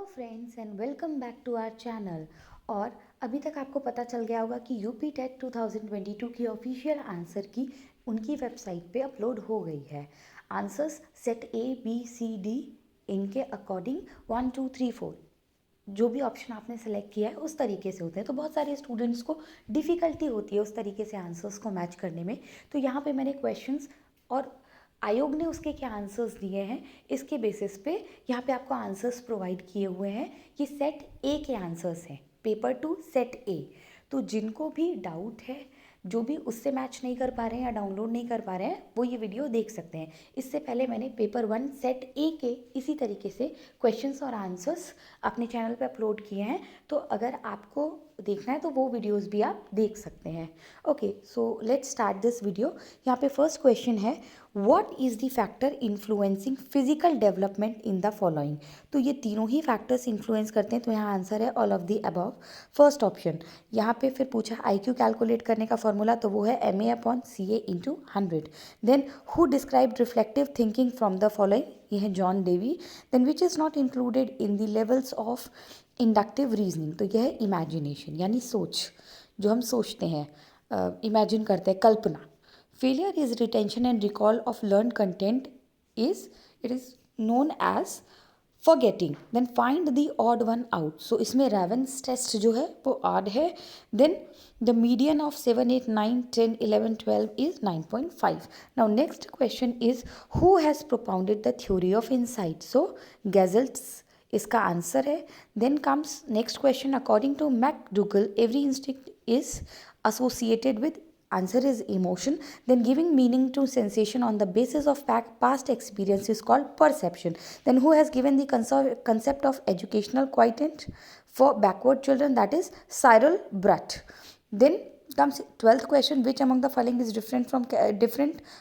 Friends and welcome back to our channel. और अभी तक आपको पता चल गया होगा कि यूपी टेट 2022 की ऑफिशियल आंसर की उनकी वेबसाइट पे अपलोड हो गई है। Answers set A B C D इनके अकॉर्डिंग 1 2 3 4 जो भी ऑप्शन आपने सेलेक्ट किया है उस तरीके से होते हैं। तो बहुत सारे स्टूडेंट्स को डिफ़िकल्टी होती है उस तरीके से आंसर्स को मैच करने में। तो यहाँ पे मैंने क्वेश्चंस और आयोग ने उसके क्या आंसर्स दिए हैं इसके बेसिस पे यहाँ पे आपको आंसर्स प्रोवाइड किए हुए हैं कि सेट ए के आंसर्स हैं, पेपर 2 सेट ए। तो जिनको भी डाउट है, जो भी उससे मैच नहीं कर पा रहे हैं या डाउनलोड नहीं कर पा रहे हैं, वो ये वीडियो देख सकते हैं। इससे पहले मैंने पेपर 1 सेट ए के इसी तरीके से क्वेश्चंस और आंसर्स अपने चैनल पे अपलोड किए हैं। तो अगर आपको देखना है तो वो वीडियोस भी आप देख सकते हैं। Okay, so let's start this video. यहाँ पे फर्स्ट क्वेश्चन है, what is the factor influencing physical development in the following. तो ये तीनों ही फैक्टर्स इन्फ्लुएंस करते हैं। तो यहाँ आंसर है all of the above, first option. यहाँ पे फिर पूछा IQ कैलकुलेट करने का फॉर्मूला, तो वो है MA/CA/100। Then who describe reflective thinking from the following, ये है John Dewey. Then which is not included in the levels of inductive reasoning, तो यह है इमेजिनेशन यानी सोच, जो हम सोचते हैं, इमेजिन करते हैं, कल्पना। Failure is retention and recall of learned content it is known as forgetting. Then find the odd one out. So इसमें Raven's test जो है वो odd है. Then the median of 7 8 9 10 11 12 is 9.5. Now next question is, who has propounded the theory of insight? So Gazelt's इसका answer है। Then comes next question, according to McDougall every instinct is associated with, answer is emotion. Then giving meaning to sensation on the basis of past experience is called perception. Then who has given the concept of educational quotient for backward children, that is Cyril Brutt. Then comes 12th question, which among the following is different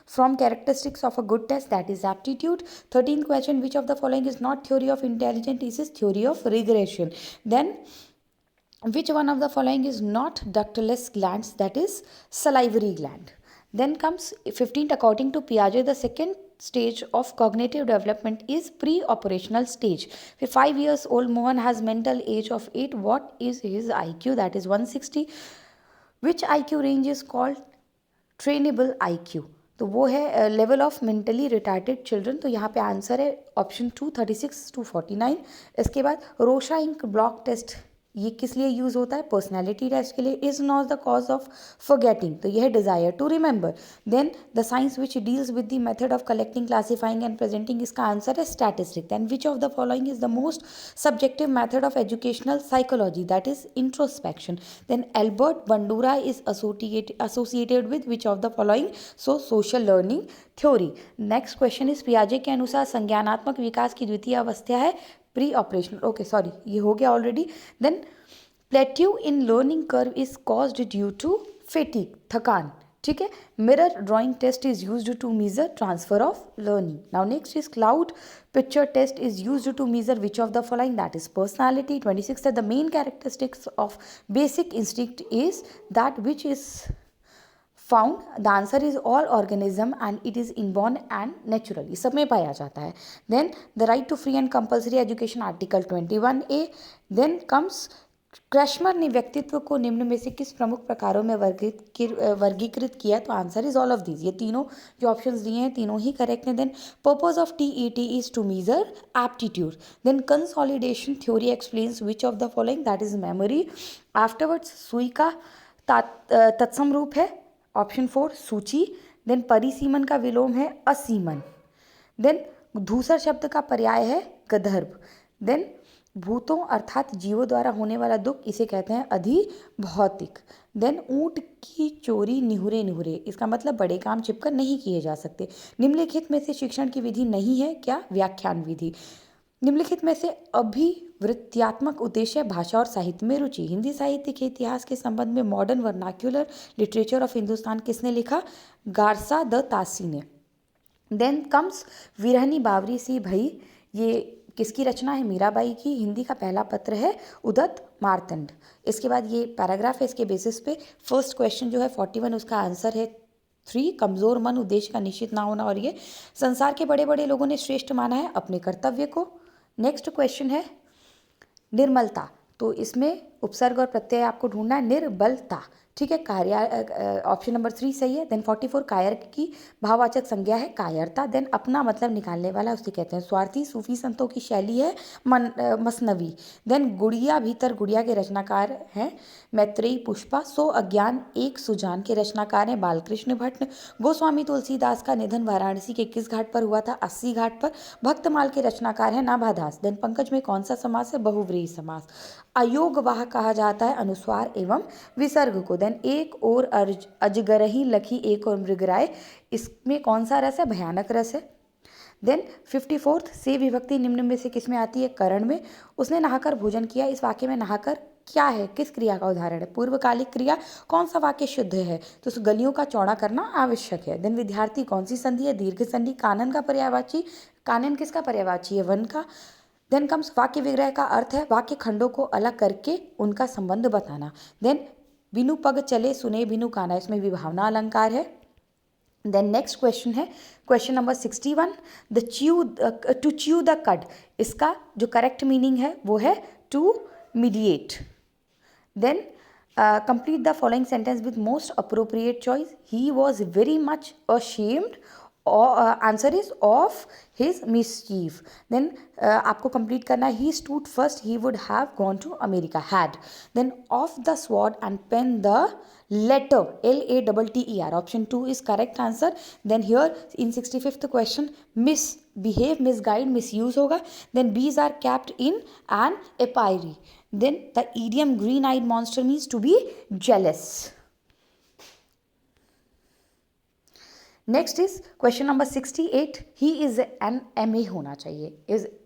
from characteristics of a good test, that is aptitude. 13th question, which of the following is not theory of intelligence, this is theory of regression. Then which one of the following is not ductless glands, that is salivary gland. Then comes 15th, according to Piaget the second stage of cognitive development is pre-operational stage. For 5 years old Mohan has mental age of 8. What is his IQ, that is 160. Which IQ range is called trainable IQ, तो वो है level of mentally retarded children. तो यहाँ पे answer है option 2 36 to 49। इसके बाद रोशा ink block test, ये किस लिए यूज़ होता है, पर्सनैलिटी टेस्ट के लिए। Is not the cause of forgetting, तो यह है desire to remember. Then the science which deals with the method of collecting classifying and presenting, इसका आंसर है statistic. Then which of the following is the most subjective method of educational psychology, that is introspection. Then Albert Bandura is associated with which of the following, so social learning theory. Next question is, पियाजे के अनुसार संज्ञानात्मक विकास की द्वितीय अवस्था है pre operational, okay sorry ये हो गया already. Then plateau in learning curve is caused due to fatigue, थकान, ठीक है। Mirror drawing test is used to measure transfer of learning. Now next is cloud picture test is used to measure which of the following, that is personality. 26 the main characteristics of basic instinct is that which is found, the answer is all organism and it is inborn and natural, ये सब में पाया जाता है। Then the right to free and compulsory education, article 21A। Then comes, Kretschmer ने व्यक्तित्व को निम्न में से किस प्रमुख प्रकारों में वर्गीकृत किया, तो answer is all of these. ये तीनों जो ऑप्शंस दिए हैं तीनों ही करेक्ट हैं। Then purpose of TET is to measure aptitude. Then consolidation theory explains which of the following, that is memory. Afterwards सुई का तत्सम रूप है ऑप्शन 4 सूची। देन परिसीमन का विलोम है असीमन। देन धूसर शब्द का पर्याय है गंधर्व। देन भूतों अर्थात जीवों द्वारा होने वाला दुख, इसे कहते हैं अधिभौतिक। देन ऊंट की चोरी निहुरे निहुरे, इसका मतलब बड़े काम छिपकर नहीं किए जा सकते। निम्नलिखित में से शिक्षण की विधि नहीं है, क्या, व्याख्यान विधि। निम्नलिखित में से अभिवृत्त्यात्मक उद्देश्य भाषा और साहित्य में रुचि। हिंदी साहित्य के इतिहास के संबंध में modern vernacular literature of Hindustan किसने लिखा, गारसा द तासी ने। देन कम्स विरहनी बावरी सी भई, ये किसकी रचना है, मीराबाई की। हिंदी का पहला पत्र है उदत मार्तंड। इसके बाद ये पैराग्राफ है, इसके बेसिस पे फर्स्ट क्वेश्चन जो है 41, उसका आंसर है 3, कमज़ोर मन उद्देश्य का निश्चित ना होना। और ये संसार के बड़े बड़े लोगों ने श्रेष्ठ माना है अपने कर्तव्य को। नेक्स्ट क्वेश्चन है, निर्मलता, तो इसमें उपसर्ग और प्रत्यय आपको ढूंढना है, निर्बलता, ठीक है। कार्य ऑप्शन नंबर 3 सही है। देन 44 कायर की भाववाचक संज्ञा है कायरता। देन अपना मतलब निकालने वाला उसे कहते हैं स्वार्थी। सूफी संतों की शैली है मसनवी। देन गुड़िया भीतर गुड़िया के रचनाकार हैं मैत्रेयी पुष्पा। सो अज्ञान एक सुजान के रचनाकार हैं बालकृष्ण भट्ट। गोस्वामी तुलसीदास का निधन वाराणसी के किस घाट पर हुआ था? 80 घाट पर। भक्तमाल के रचनाकार हैं नाभादास। देन पंकज में कौन सा समास है? बहुव्रीहि समास। अयोगवाह कहा जाता है अनुस्वार एवं विसर्ग को। देन एक और अजगरही लखी एक और मृगराय, इसमें कौन सा रस है? भयानक रस है। देन 54 से विभक्ति निम्न में से किस में आती है? करण में। उसने नहाकर भोजन किया, इस वाक्य में नहाकर क्या है? किस क्रिया का उदाहरण है? पूर्वकालिक क्रिया। कौन सा वाक्य शुद्ध है? तो उस गलियों का चौड़ा करना आवश्यक है। देन विद्यार्थी कौन सी संधि है? दीर्घ संधि। कानन का पर्यायवाची, कानन किसका पर्यायवाची है? वन का। देन कम्स वाक्य विग्रह का अर्थ है वाक्य खंडों को अलग करके उनका संबंध बताना। देन बिनु पग चले सुने बिनु काना, इसमें विभावना अलंकार है। देन नेक्स्ट क्वेश्चन है question number 61, to chew the cud, इसका जो करेक्ट मीनिंग है वो है to mediate. Then complete the following sentence with most appropriate choice. He was very much ashamed, or answer is of his mischief. Then आपको complete करना है he stood first he would have gone to America had. Then of the sword and pen the letter LATTER, option 2 is correct answer. Then here in 65th question misbehave, misguide, misuse होगा. Then bees are kept in an apiary. Then the idiom green-eyed monster means to be jealous. Next is question number 68. He is an MA होना चाहिए.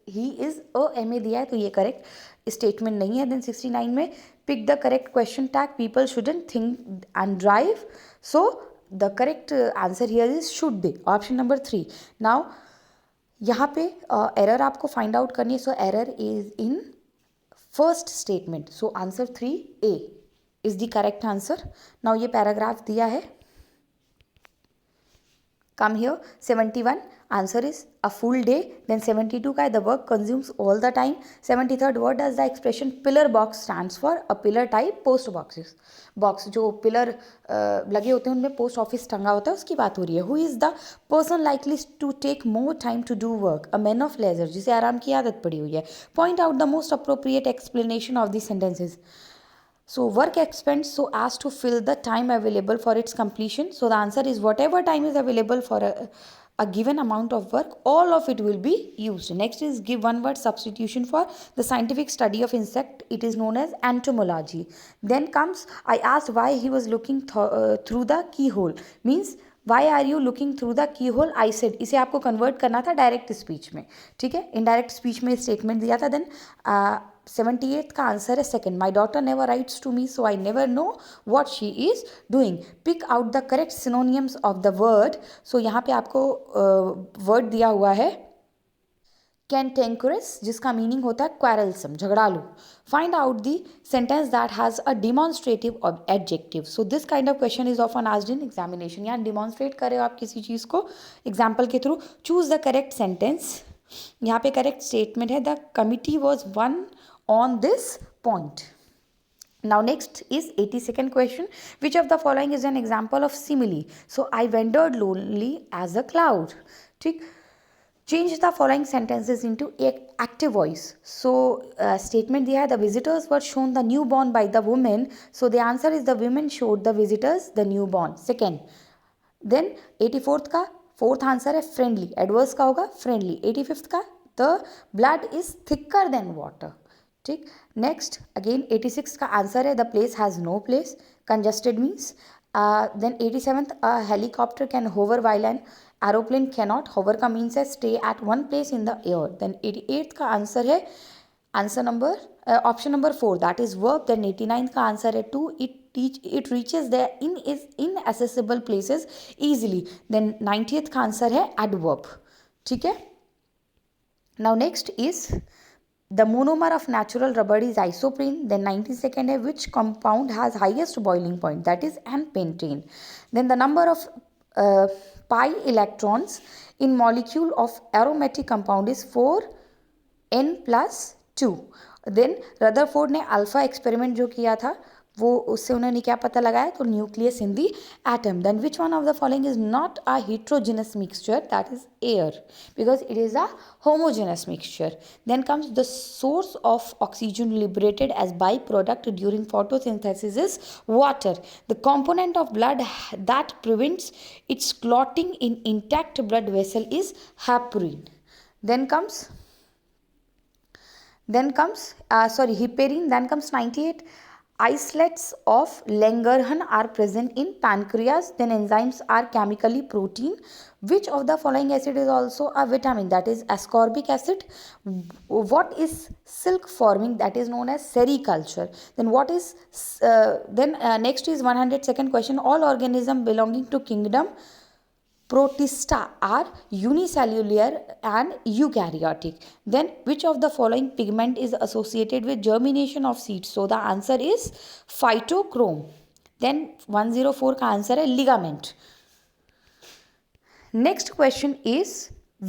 He is a MA दिया है तो ये correct statement नहीं है. Then 69 में pick the correct question tag. People shouldn't think and drive. So the correct answer here is should they. Option number 3. Now यहाँ पे error आपको find out करनी है. So error is in first statement. So answer 3A is the correct answer. Now ये paragraph दिया है. Come here. 71 answer is a full day. Then 72 का the work consumes all the time. 73rd what does the expression pillar box stands for? A pillar type post boxes. Box जो pillar लगे होते हैं उनमें post office टंगा होता है उसकी बात हो रही है. Who is the person likely to take more time to do work? A man of leisure, जिसे आराम की आदत पड़ी हुई है. Point out the most appropriate explanation of the sentences. So work expends so as to fill the time available for its completion. So the answer is whatever time is available for a given amount of work, all of it will be used. Next is give one word substitution for the scientific study of insect. It is known as entomology. Then comes I asked why he was looking through the keyhole. Means why are you looking through the keyhole? I said. इसे आपको convert करना था direct speech में. ठीक है, indirect speech में statement दिया था. देन 78th का आंसर है second. My daughter never writes to me so I never know what she is doing. Pick out the correct synonyms of the word. So यहाँ पे आपको वर्ड दिया हुआ है कैंटेंकुरस, जिसका मीनिंग होता है क्वारलसम, झगड़ालू. Find out the sentence that has a demonstrative adjective. So this kind of question is often asked in examination. यहाँ डिमॉन्स्ट्रेट करे हो आप किसी चीज़ को एग्जाम्पल के through. Choose the correct sentence. यहाँ पे करेक्ट स्टेटमेंट है the committee was one on this point. Now next is 82nd question. Which of the following is an example of simile? So I wandered lonely as a cloud. ठीक. Change the following sentences into active voice. So statement दिया है the visitors were shown the newborn by the women. So the answer is the women showed the visitors the newborn. Second. Then 84th का fourth answer है friendly. Adverse का होगा friendly. 85th का the blood is thicker than water. ठीक. Next again 86 का answer है the place has no place. Congested means. Then 87th helicopter can hover while an aeroplane cannot. Hover का means है stay at one place in the air. Then 88th का answer है answer number option number 4 that is verb. Then 89th का answer है two it reaches the inaccessible places easily. Then 90th का answer है adverb. ठीक है. Now next is the monomer of natural rubber is isoprene. Then 92nd है which compound has highest boiling point? That is n-pentane. Then the number of pi electrons in molecule of aromatic compound is 4n plus 2. Then Rutherford ने alpha experiment जो किया था वो उससे उन्होंने क्या पता लगाया, तो nucleus in the atom. Then which one of the following is not a heterogeneous mixture, that is air, because it is a homogeneous mixture. Then comes the source of oxygen liberated as byproduct during photosynthesis is water. The component of blood that prevents its clotting in intact blood vessel is heparin. Then comes heparin. Then comes 98. Islets of Langerhans are present in pancreas. Then enzymes are chemically protein. Which of the following acid is also a vitamin? That is ascorbic acid. What is silk forming? That is known as sericulture. Then what is next is 102nd question. All organisms belonging to kingdom Protista are unicellular and eukaryotic. Then which of the following pigment is associated with germination of seeds? So the answer is phytochrome. Then 104 का answer है ligament. Next question is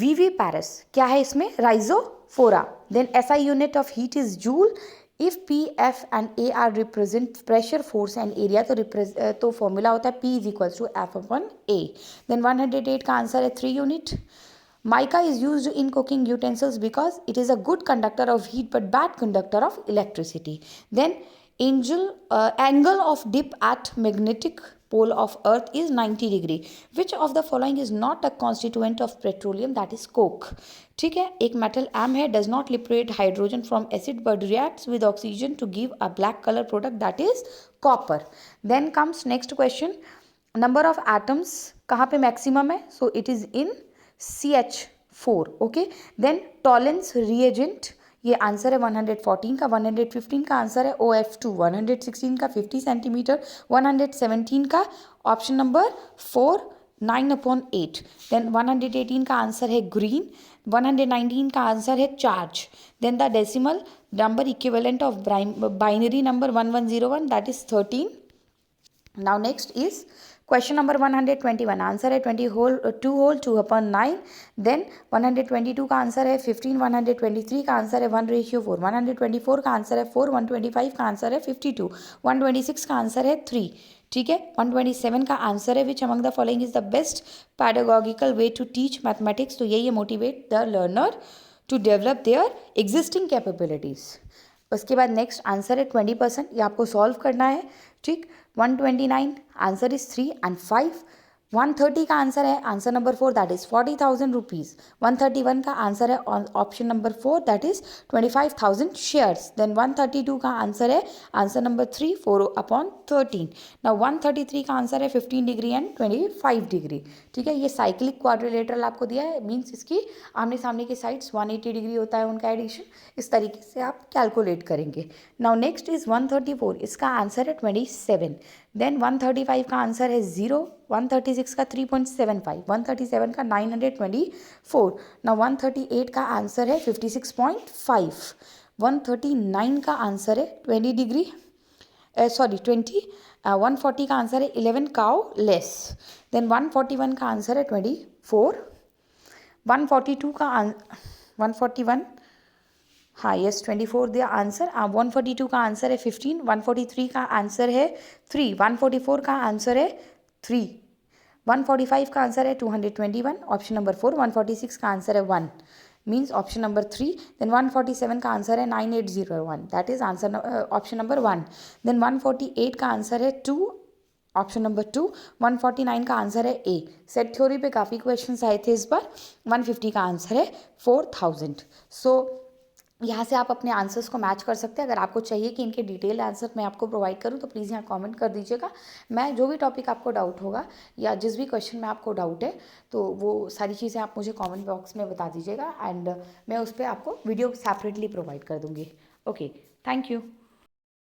viviparous. क्या है इसमें? Rhizophora. Then SI unit of heat is joule. If P, F and A are represent pressure, force and area, तो formula होता है P is equals to F upon A. Then 108 का answer है 3 unit. Mica is used in cooking utensils because it is a good conductor of heat but bad conductor of electricity. Then angle of dip at magnetic pole of earth is 90 degree. Which of the following is not a constituent of petroleum? That is coke. ठीक है, एक metal M है, does not liberate hydrogen from acid but reacts with oxygen to give a black color product, that is copper. Then comes next question. Number of atoms कहाँ पे maximum है? So it is in CH4. Okay. Then Tollens reagent, ये answer है 114 का. 115 का answer है OF2. 116 का 50 centimetre. 117 का ऑप्शन नंबर 4 9/8. देन 118 का आंसर है ग्रीन. 119 का आंसर है charge. Then the decimal number equivalent of binary number 1101, that is 13. Now next is question number 121. Answer है 2 whole 2/9. Then 122 का आंसर है 15. 123 का आंसर है 1:4. 124 का आंसर है 4. 125 का आंसर है 52. 126 का आंसर है 3. ठीक है. 127 का आंसर है which among the following is the best pedagogical way to teach mathematics. तो यही है motivate the learner to develop their existing capabilities. उसके बाद नेक्स्ट आंसर है 20%. ये आपको सॉल्व करना है. ठीक. 129 आंसर इज 3 and 5. 130 का आंसर है answer number 4, that is 40,000 rupees. 131 का आंसर है option number 4, that is 25,000 shares. Then 132 का आंसर है आंसर नंबर 3, 4/13. नाउ 133 का आंसर है 15 डिग्री एंड 25 डिग्री. ठीक है. ये साइक्लिक क्वाड्रिलेटरल आपको दिया है, मीन्स इसकी आमने सामने की साइड्स 180 डिग्री होता है उनका एडिशन. इस तरीके से आप कैलकुलेट करेंगे. Now next is 134. इसका आंसर है 27. देन 135 का आंसर है 0. 136 का 3.75. 137 का 924. ना 138 का आंसर है 56.5. 139 का आंसर है 20 डिग्री 20. 140 का आंसर है 11 काउ लेस. देन 141 का आंसर है 24. 142 का 141 हाँ यस 24 दिया आंसर. 142 का आंसर है 15. 143 का आंसर है 3. 144 का आंसर है 3. 145 का आंसर है 221, ऑप्शन नंबर 4. 146 का आंसर है 1, मीन्स ऑप्शन नंबर 3. देन 147 का आंसर है 9801, that is answer option number 1. Then 148 का आंसर है 2, ऑप्शन नंबर 2. 149 का आंसर है ए. सेट थ्योरी पे काफ़ी क्वेश्चंस आए थे इस बार. 150 का आंसर है 4000. सो यहाँ से आप अपने आंसर्स को मैच कर सकते हैं. अगर आपको चाहिए कि इनके डिटेल आंसर मैं आपको प्रोवाइड करूँ तो प्लीज़ यहाँ कमेंट कर दीजिएगा. मैं जो भी टॉपिक आपको डाउट होगा या जिस भी क्वेश्चन में आपको डाउट है तो वो सारी चीज़ें आप मुझे कमेंट बॉक्स में बता दीजिएगा एंड मैं उस पर आपको वीडियो सेपरेटली प्रोवाइड कर दूँगी. Okay, thank you.